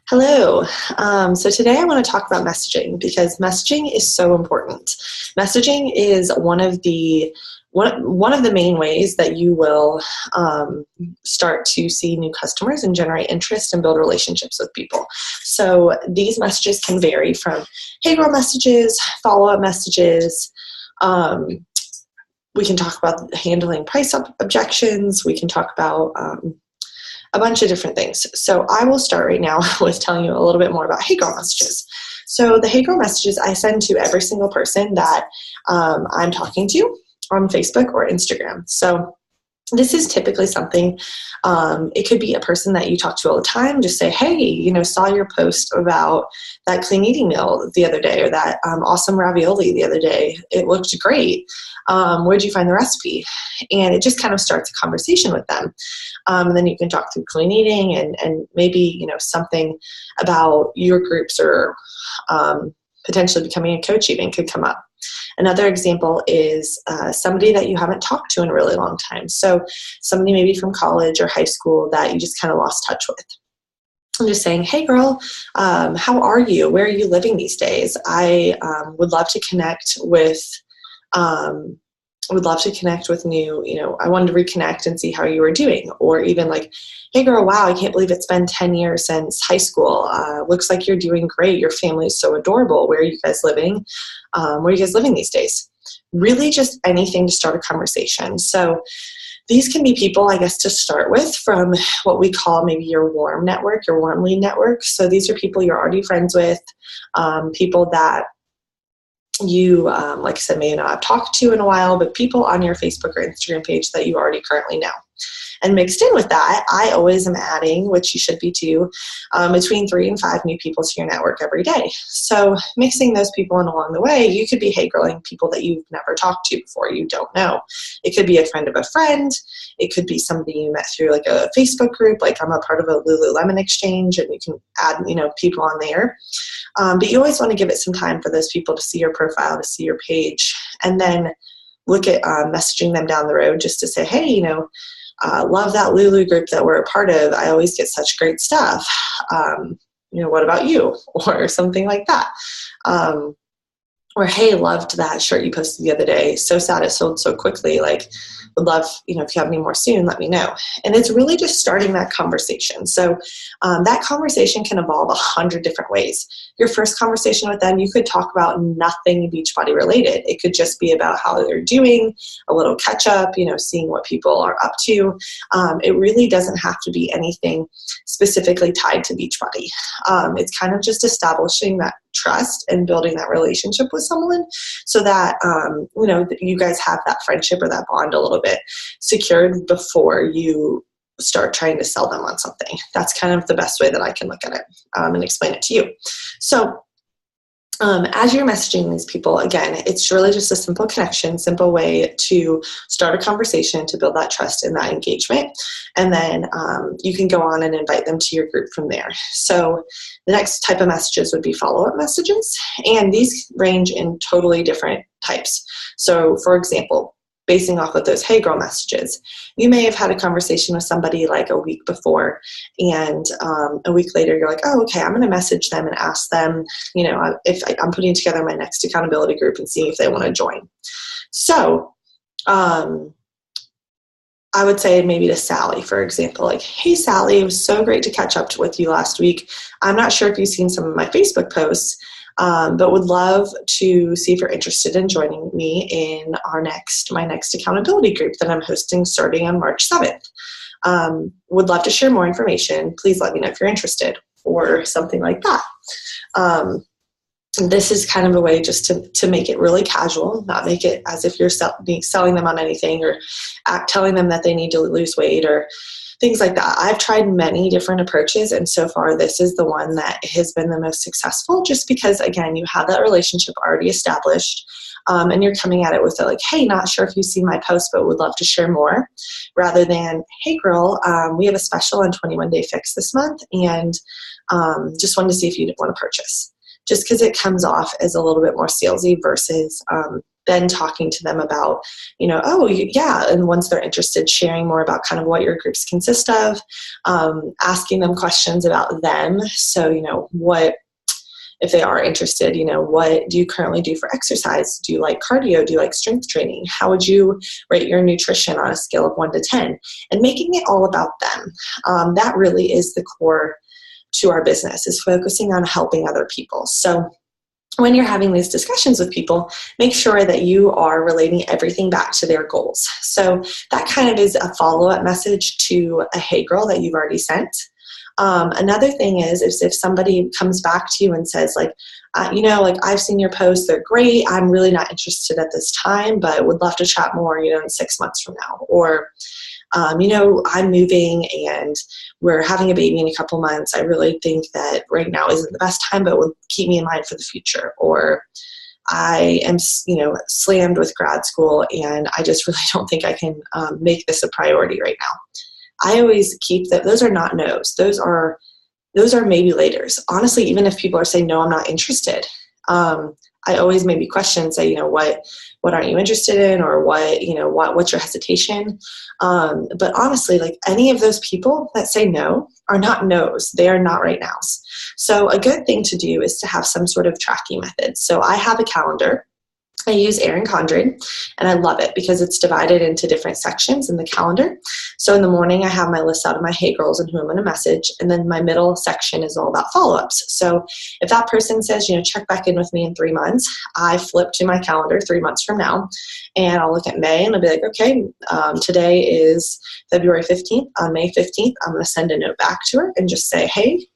Hello. So today I want to talk about messaging because messaging is so important. Messaging is one of the main ways that you will start to see new customers and generate interest and build relationships with people. So these messages can vary from hey girl messages, follow-up messages. We can talk about handling price objections. We can talk about a bunch of different things. So I will start right now with telling you a little bit more about Hey Girl messages. So the Hey Girl messages I send to every single person that I'm talking to on Facebook or Instagram. So this is typically something, it could be a person that you talk to all the time. Just say, hey, saw your post about that clean eating meal the other day or that awesome ravioli the other day. It looked great. Where'd you find the recipe? And it just kind of starts a conversation with them. And then you can talk through clean eating and maybe, something about your groups or potentially becoming a coach even could come up. Another example is somebody that you haven't talked to in a really long time. So somebody maybe from college or high school that you just kind of lost touch with. I'm just saying, hey girl, how are you? Where are you living these days? I would love to connect with new, I wanted to reconnect and see how you were doing. Or even like, hey girl, wow, I can't believe it's been 10 years since high school. Looks like you're doing great. Your family is so adorable. Where are you guys living? Where are you guys living these days? Really just anything to start a conversation. So these can be people, I guess, to start with from what we call maybe your warm network, your warm lead network. So these are people you're already friends with, people that you, like I said, may not have talked to in a while, but people on your Facebook or Instagram page that you already currently know. And mixed in with that, I always am adding, which you should be too, between 3 and 5 new people to your network every day. So mixing those people in along the way, you could be hey girling people that you've never talked to before, you don't know. It could be a friend of a friend. It could be somebody you met through like a Facebook group, like I'm a part of a Lululemon exchange, and you can add, people on there. But you always want to give it some time for those people to see your profile, to see your page, and then look at messaging them down the road just to say, hey, love that Lulu group that we're a part of. I always get such great stuff. What about you? Or something like that. Or, hey, loved that shirt you posted the other day. So sad it sold so quickly. Like, would love, if you have any more soon, let me know. And it's really just starting that conversation. So that conversation can evolve 100 different ways. Your first conversation with them, you could talk about nothing Beachbody related. It could just be about how they're doing, a little catch up, seeing what people are up to. It really doesn't have to be anything specifically tied to Beachbody. It's kind of just establishing that trust and building that relationship with someone so that, you guys have that friendship or that bond a little bit secured before you start trying to sell them on something. That's kind of the best way that I can look at it and explain it to you. So as you're messaging these people, again, it's really just a simple connection, simple way to start a conversation to build that trust and that engagement. And then you can go on and invite them to your group from there. So the next type of messages would be follow-up messages. And these range in totally different types. So for example, basing off of those hey girl messages, you may have had a conversation with somebody like a week before, and a week later you're like, oh, okay, I'm going to message them and ask them, if I'm putting together my next accountability group and seeing if they want to join. So I would say maybe to Sally, for example, like, hey Sally, it was so great to catch up with you last week. I'm not sure if you've seen some of my Facebook posts, but would love to see if you're interested in joining me in my next accountability group that I'm hosting starting on March 7th. Would love to share more information. Please let me know if you're interested, or something like that. This is kind of a way just to make it really casual, not make it as if you're selling them on anything or telling them that they need to lose weight or things like that. I've tried many different approaches, and so far this is the one that has been the most successful, just because, again, you have that relationship already established, and you're coming at it with like, hey, not sure if you see my post, but would love to share more, rather than, hey girl, we have a special on 21 Day Fix this month, and just wanted to see if you want to purchase. Just because it comes off as a little bit more salesy versus then talking to them about, oh, yeah. And once they're interested, sharing more about kind of what your groups consist of, asking them questions about them. So, what, if they are interested, what do you currently do for exercise? Do you like cardio? Do you like strength training? How would you rate your nutrition on a scale of 1 to 10? And making it all about them. That really is the core to our business, is focusing on helping other people. So when you're having these discussions with people, make sure that you are relating everything back to their goals. So that kind of is a follow-up message to a hey girl that you've already sent. Another thing is if somebody comes back to you and says I've seen your posts, they're great, I'm really not interested at this time, but would love to chat more, in 6 months from now. Or, I'm moving and we're having a baby in a couple months. I really think that right now isn't the best time, but would keep me in mind for the future. Or I am, slammed with grad school and I just really don't think I can make this a priority right now. I always keep that. Those are not no's. Those are maybe laters. Honestly, even if people are saying, no, I'm not interested, I always maybe question, say, what aren't you interested in? Or what's your hesitation? But honestly, like any of those people that say no are not no's. They are not right nows. So a good thing to do is to have some sort of tracking method. So I have a calendar. I use Erin Condren, and I love it because it's divided into different sections in the calendar. So in the morning, I have my list out of my hey girls and who I'm going to message, and then my middle section is all about follow-ups. So if that person says, check back in with me in 3 months, I flip to my calendar 3 months from now, and I'll look at May, and I'll be like, okay, today is February 15th. On May 15th, I'm going to send a note back to her and just say, hey,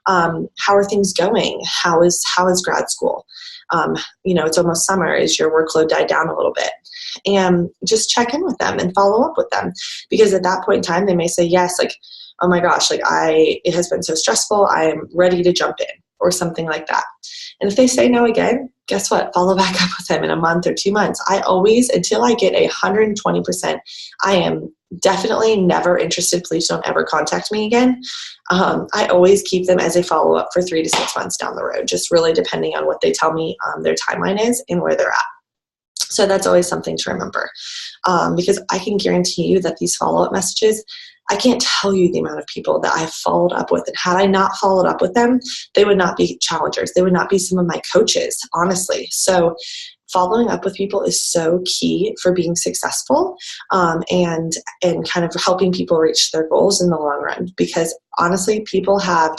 how are things going? How is grad school? It's almost summer. Is your workload died down a little bit? And just check in with them and follow up with them, because at that point in time, they may say yes, like, oh my gosh, it has been so stressful. I am ready to jump in, or something like that. And if they say no again, guess what? Follow back up with them in a month or 2 months. I always, until I get 120%, I am definitely never interested. Please don't ever contact me again. I always keep them as a follow-up for 3 to 6 months down the road, just really depending on what they tell me their timeline is and where they're at. So that's always something to remember, because I can guarantee you that these follow-up messages, I can't tell you the amount of people that I've followed up with. And had I not followed up with them, they would not be challengers. They would not be some of my coaches, honestly. So following up with people is so key for being successful, and kind of helping people reach their goals in the long run. Because honestly,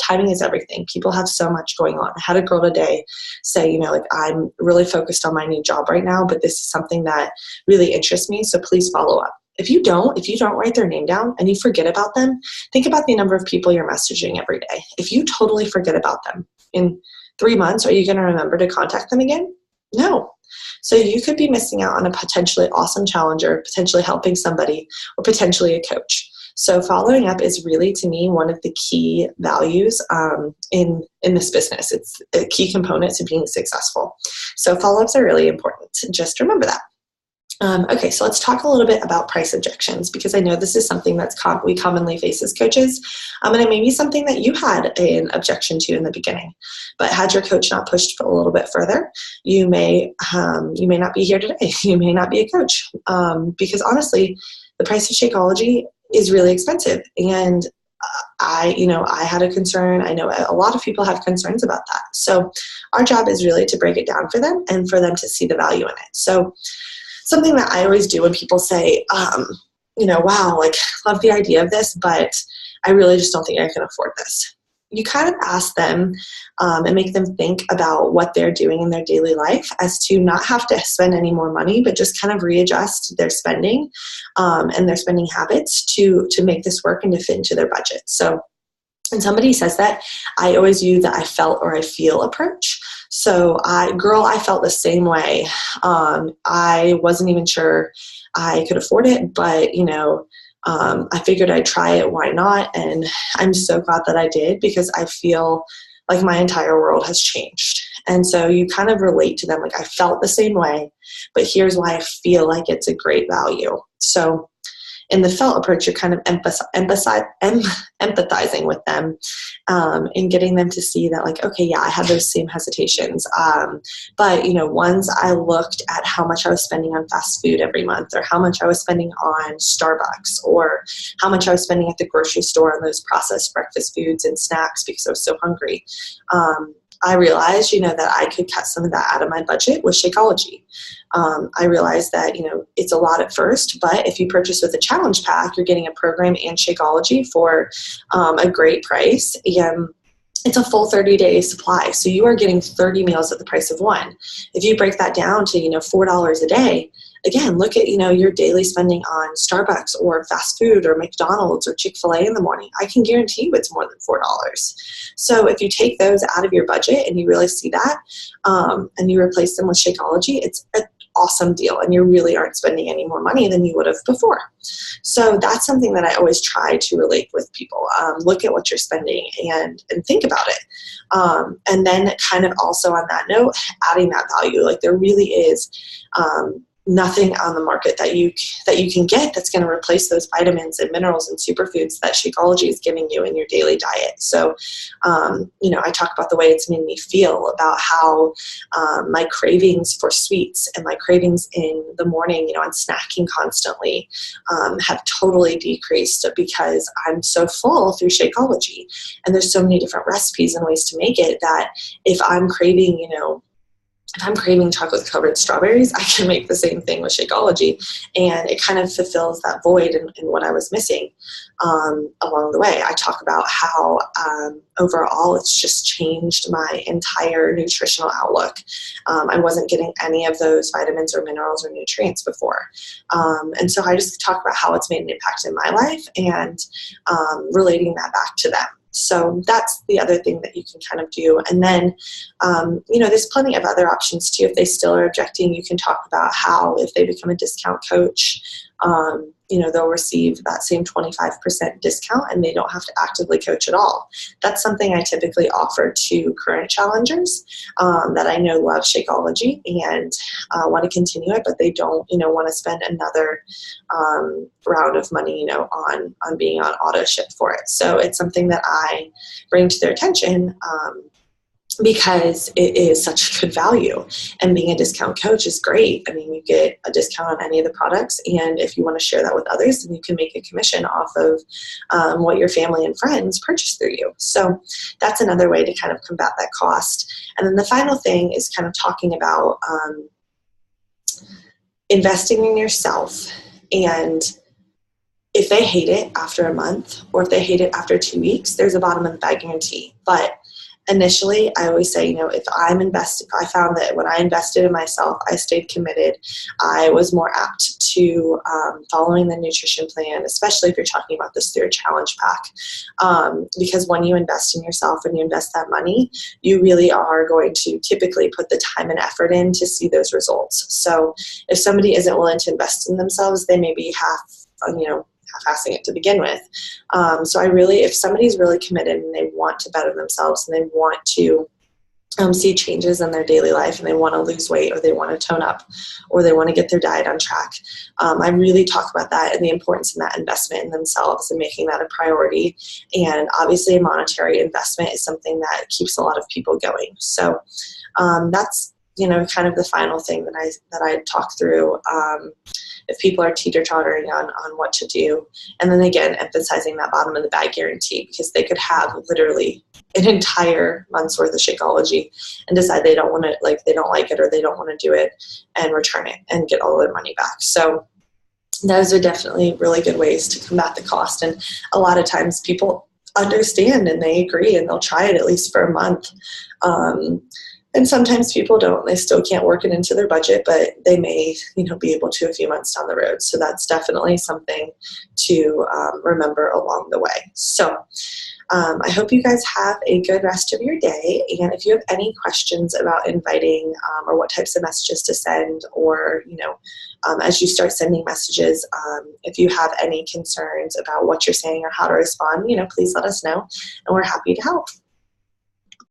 timing is everything. People have so much going on. I had a girl today say, I'm really focused on my new job right now, but this is something that really interests me. So please follow up. If you don't write their name down and you forget about them, think about the number of people you're messaging every day. If you totally forget about them in 3 months, are you going to remember to contact them again? No. So you could be missing out on a potentially awesome challenger, potentially helping somebody, or potentially a coach. So following up is really, to me, one of the key values in this business. It's a key component to being successful. So follow-ups are really important. Just remember that. Okay, so let's talk a little bit about price objections, because I know this is something that's we commonly face as coaches, and it may be something that you had an objection to in the beginning. But had your coach not pushed a little bit further, you may not be here today. You may not be a coach, because honestly, the price of Shakeology is really expensive, and I had a concern. I know a lot of people have concerns about that. So our job is really to break it down for them and for them to see the value in it. So something that I always do when people say, wow, love the idea of this, but I really just don't think I can afford this. You kind of ask them and make them think about what they're doing in their daily life, as to not have to spend any more money, but just kind of readjust their spending and their spending habits to make this work and to fit into their budget. So when somebody says that, I always use the I felt or I feel approach. So I felt the same way. I wasn't even sure I could afford it, but I figured I'd try it. Why not? And I'm so glad that I did, because I feel like my entire world has changed. And so you kind of relate to them, like, I felt the same way, but here's why I feel like it's a great value. So in the felt approach, you're kind of empathizing with them, and getting them to see that, like, okay, yeah, I had those same hesitations. But, once I looked at how much I was spending on fast food every month, or how much I was spending on Starbucks, or how much I was spending at the grocery store on those processed breakfast foods and snacks because I was so hungry, I realized, that I could cut some of that out of my budget with Shakeology. I realized that, it's a lot at first, but if you purchase with a challenge pack, you're getting a program and Shakeology for a great price. And it's a full 30-day supply. So you are getting 30 meals at the price of one. If you break that down to, $4 a day, again, look at, your daily spending on Starbucks or fast food or McDonald's or Chick-fil-A in the morning. I can guarantee you it's more than $4. So if you take those out of your budget and you really see that, and you replace them with Shakeology, it's an awesome deal, and you really aren't spending any more money than you would have before. So that's something that I always try to relate with people. Look at what you're spending and think about it. And then kind of also on that note, adding that value. Like, there really is nothing on the market that you can get that's going to replace those vitamins and minerals and superfoods that Shakeology is giving you in your daily diet. So, I talk about the way it's made me feel, about how my cravings for sweets and my cravings in the morning, on snacking constantly, have totally decreased because I'm so full through Shakeology. And there's so many different recipes and ways to make it that if I'm craving, chocolate-covered strawberries, I can make the same thing with Shakeology, and it kind of fulfills that void in what I was missing along the way. I talk about how overall it's just changed my entire nutritional outlook. I wasn't getting any of those vitamins or minerals or nutrients before. And so I just talk about how it's made an impact in my life, and relating that back to them. So that's the other thing that you can kind of do. And then, there's plenty of other options too. If they still are objecting, you can talk about how if they become a discount coach, they'll receive that same 25% discount and they don't have to actively coach at all. That's something I typically offer to current challengers that I know love Shakeology and want to continue it, but they don't, want to spend another round of money, on being on auto ship for it. So it's something that I bring to their attention because it is such good value, and being a discount coach is great. I mean, you get a discount on any of the products, and if you want to share that with others, then you can make a commission off of what your family and friends purchase through you. So that's another way to kind of combat that cost. And then the final thing is kind of talking about investing in yourself. And if they hate it after a month, or if they hate it after 2 weeks, there's a bottom of the bag guarantee. But initially, I always say, if I found that when I invested in myself, I stayed committed, I was more apt to following the nutrition plan, especially if you're talking about this through a challenge pack. Because when you invest in yourself and you invest that money, you really are going to typically put the time and effort in to see those results. So if somebody isn't willing to invest in themselves, they may be half-assing it to begin with. So if somebody's really committed and they want to better themselves and they want to see changes in their daily life, and they want to lose weight, or they want to tone up, or they want to get their diet on track, I really talk about that and the importance of that investment in themselves and making that a priority. And obviously a monetary investment is something that keeps a lot of people going. So that's kind of the final thing that I talk through if people are teeter-tottering on what to do. And then again, emphasizing that bottom of the bag guarantee, because they could have literally an entire month's worth of Shakeology and decide they don't want to, they don't like it, or they don't want to do it, and return it and get all their money back. So those are definitely really good ways to combat the cost. And a lot of times people understand and they agree, and they'll try it at least for a month. And sometimes people don't. They still can't work it into their budget, but they may, be able to a few months down the road. So that's definitely something to remember along the way. So I hope you guys have a good rest of your day. And if you have any questions about inviting or what types of messages to send, or, as you start sending messages, if you have any concerns about what you're saying or how to respond, please let us know, and we're happy to help.